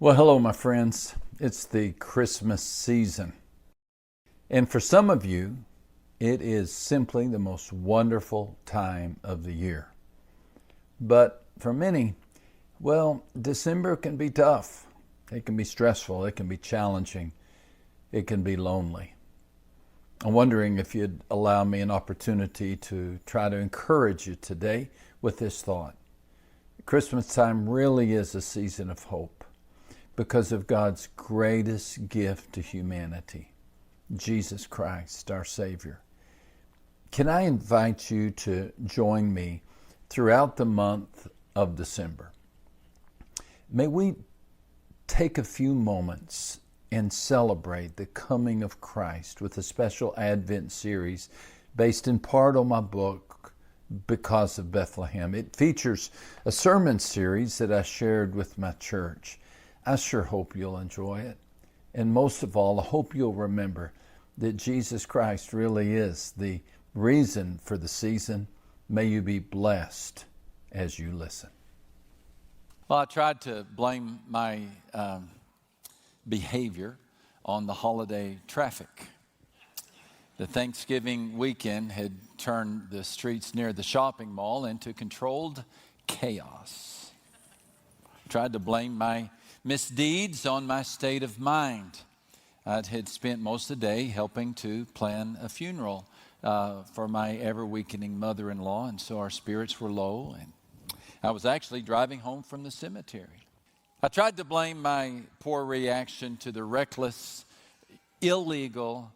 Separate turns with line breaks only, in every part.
Well, hello, my friends. It's the Christmas season. And for some of you, it is simply the most wonderful time of the year. But for many, well, December can be tough. It can be stressful. It can be challenging. It can be lonely. I'm wondering if you'd allow me an opportunity to try to encourage you today with this thought. Christmas time really is a season of hope because of God's greatest gift to humanity, Jesus Christ, our Savior. Can I invite you to join me throughout the month of December? May we take a few moments and celebrate the coming of Christ with a special Advent series based in part on my book, Because of Bethlehem. It features a sermon series that I shared with my church. I sure hope you'll enjoy it. And most of all, I hope you'll remember that Jesus Christ really is the reason for the season. May you be blessed as you listen. Well, I tried to blame my behavior on the holiday traffic. The Thanksgiving weekend had turned the streets near the shopping mall into controlled chaos. Tried to blame my misdeeds on my state of mind. I had spent most of the day helping to plan a funeral for my ever-weakening mother-in-law, and so our spirits were low, and I was actually driving home from the cemetery. I tried to blame my poor reaction to the reckless, illegal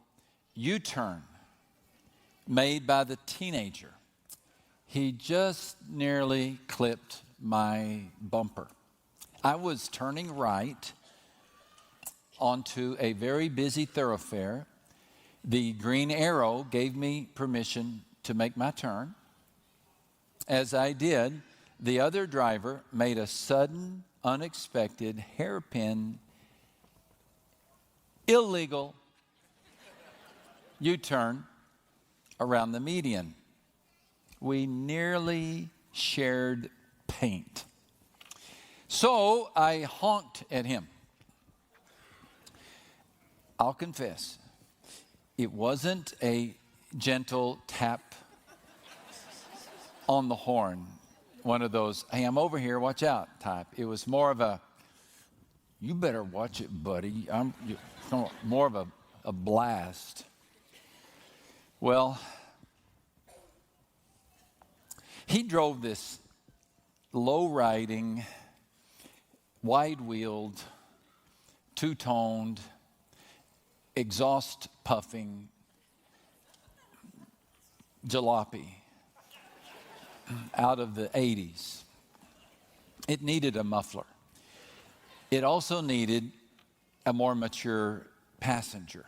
U-turn made by the teenager. He just nearly clipped my bumper. I was turning right onto a very busy thoroughfare. The green arrow gave me permission to make my turn. As I did, the other driver made a sudden, unexpected, hairpin, illegal U-turn around the median. We nearly shared paint. So I honked at him. I'll confess, it wasn't a gentle tap on the horn, one of those, hey, I'm over here, watch out type. It was more of a, you better watch it, buddy. More of a blast. Well, he drove this low-riding, wide-wheeled, two-toned, exhaust-puffing jalopy out of the 80s. It needed a muffler. It also needed a more mature passenger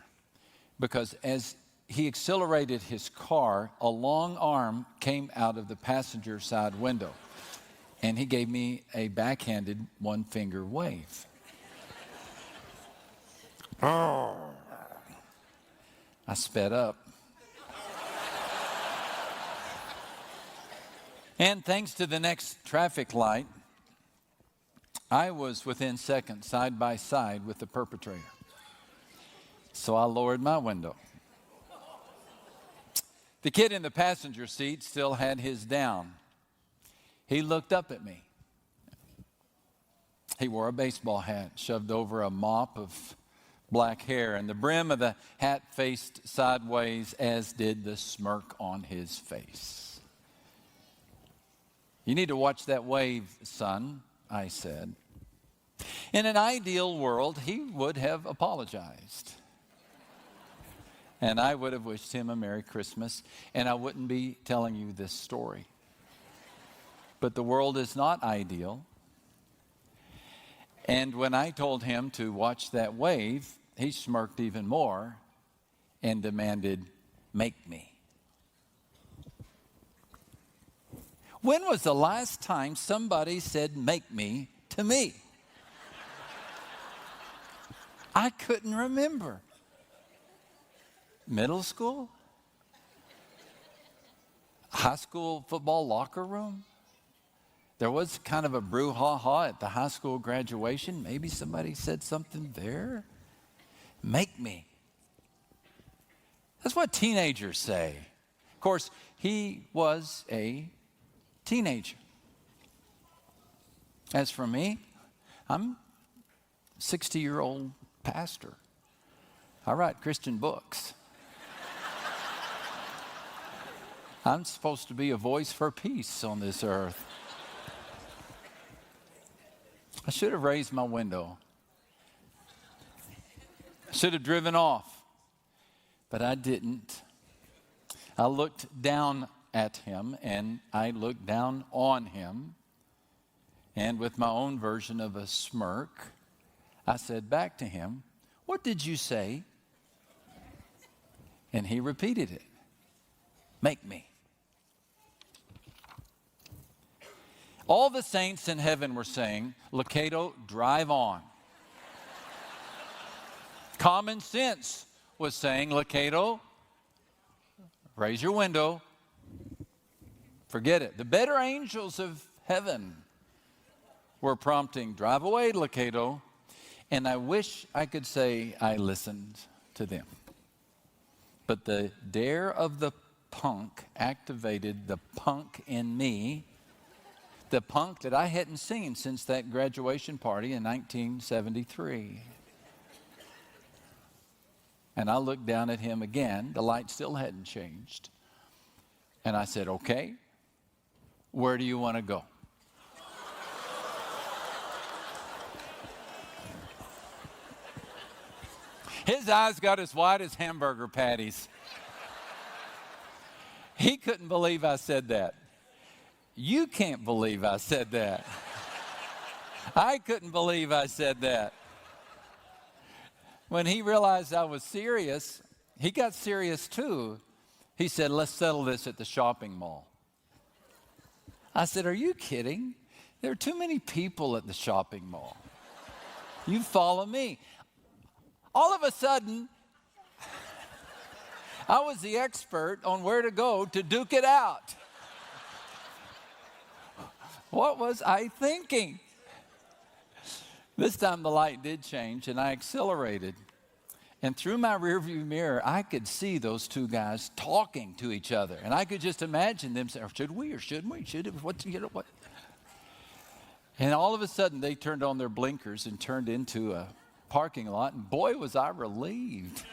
because as he accelerated his car, a long arm came out of the passenger side window, and he gave me a backhanded one-finger wave. I sped up. And thanks to the next traffic light, I was within seconds, side by side with the perpetrator. So I lowered my window. The kid in the passenger seat still had his down. He looked up at me. He wore a baseball hat shoved over a mop of black hair, and the brim of the hat faced sideways, as did the smirk on his face. You need to watch that wave, son, I said. In an ideal world, he would have apologized. And I would have wished him a Merry Christmas, and I wouldn't be telling you this story. But the world is not ideal. And when I told him to watch that wave, he smirked even more and demanded, "Make me." When was the last time somebody said, "Make me," to me? I couldn't remember. Middle school? High school football locker room? There was kind of a brouhaha at the high school graduation. Maybe somebody said something there. Make me. That's what teenagers say. Of course, he was a teenager. As for me, I'm a 60-year-old pastor. I write Christian books. I'm supposed to be a voice for peace on this earth. I should have raised my window. I should have driven off, but I didn't. I looked down at him, and I looked down on him, and with my own version of a smirk, I said back to him, "What did you say?" And he repeated it. Make me. All the saints in heaven were saying, Lucado, drive on. Common sense was saying, Lucado, raise your window. Forget it. The better angels of heaven were prompting, drive away, Lucado. And I wish I could say I listened to them. But the dare of the punk activated the punk in me, the punk that I hadn't seen since that graduation party in 1973. And I looked down at him again. The light still hadn't changed. And I said, okay, where do you want to go? His eyes got as wide as hamburger patties. He couldn't believe I said that. You can't believe I said that. I couldn't believe I said that. When he realized I was serious, he got serious too. He said, let's settle this at the shopping mall. I said, are you kidding? There are too many people at the shopping mall. You follow me. All of a sudden, I was the expert on where to go to duke it out. What was I thinking? This time the light did change and I accelerated. And through my rearview mirror, I could see those two guys talking to each other. And I could just imagine them saying, should we or shouldn't we? Should it? What, you know, what? And all of a sudden they turned on their blinkers and turned into a parking lot. And boy, was I relieved.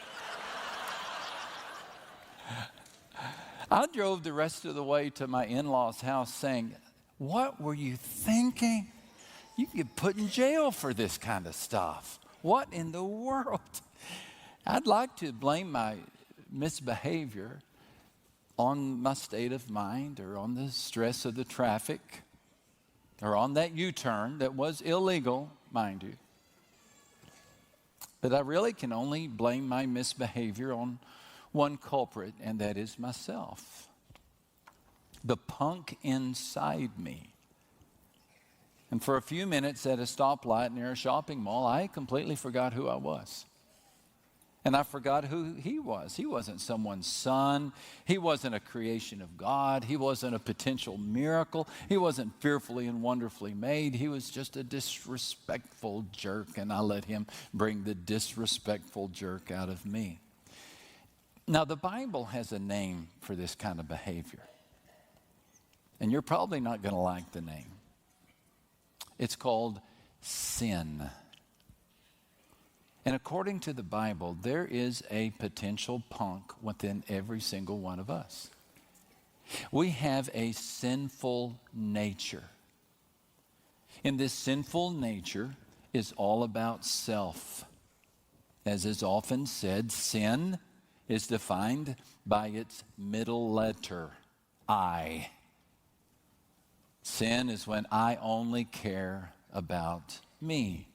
I drove the rest of the way to my in-laws' house saying, what were you thinking? You can get put in jail for this kind of stuff. What in the world? I'd like to blame my misbehavior on my state of mind or on the stress of the traffic or on that U-turn that was illegal, mind you. But I really can only blame my misbehavior on one culprit, and that is myself. The punk inside me. And for a few minutes at a stoplight near a shopping mall, I completely forgot who I was. And I forgot who he was. He wasn't someone's son. He wasn't a creation of God. He wasn't a potential miracle. He wasn't fearfully and wonderfully made. He was just a disrespectful jerk, and I let him bring the disrespectful jerk out of me. Now, the Bible has a name for this kind of behavior. And you're probably not going to like the name. It's called sin. And according to the Bible, there is a potential punk within every single one of us. We have a sinful nature. And this sinful nature is all about self. As is often said, sin is defined by its middle letter, I. Sin is when I only care about me.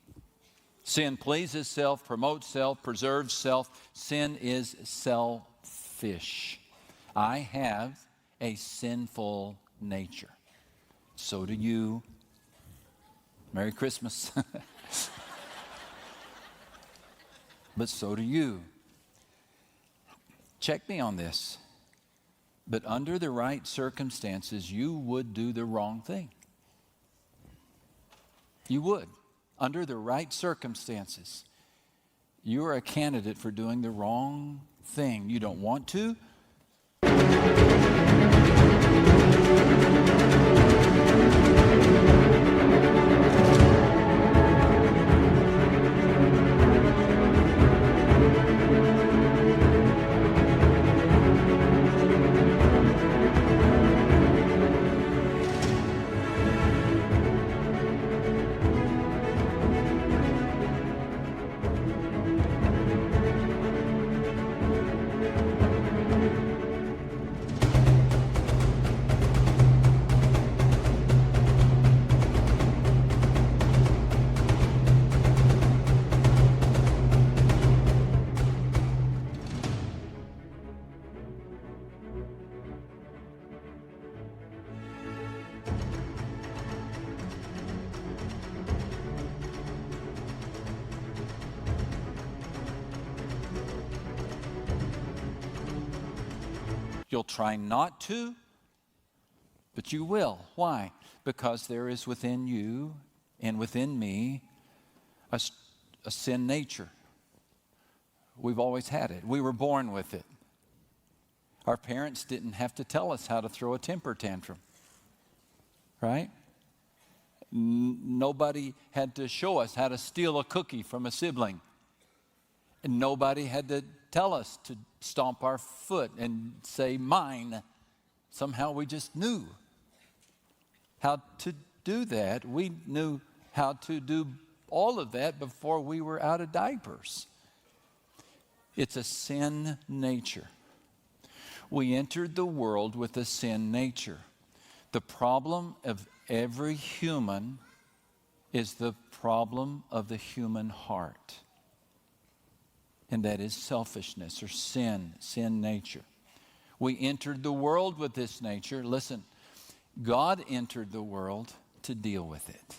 Sin pleases self, promotes self, preserves self. Sin is selfish. I have a sinful nature. So do you. Merry Christmas. But so do you. Check me on this. But under the right circumstances, you would do the wrong thing. You would, under the right circumstances. You are a candidate for doing the wrong thing. You don't want to. You'll try not to, but you will. Why? Because there is within you and within me a sin nature. We've always had it. We were born with it. Our parents didn't have to tell us how to throw a temper tantrum, right? Nobody had to show us how to steal a cookie from a sibling. And nobody had to tell us to stomp our foot and say, mine. Somehow we just knew how to do that. We knew how to do all of that before we were out of diapers. It's a sin nature. We entered the world with a sin nature. The problem of every human is the problem of the human heart. And that is selfishness or sin nature. We entered the world with this nature. Listen, God entered the world to deal with it.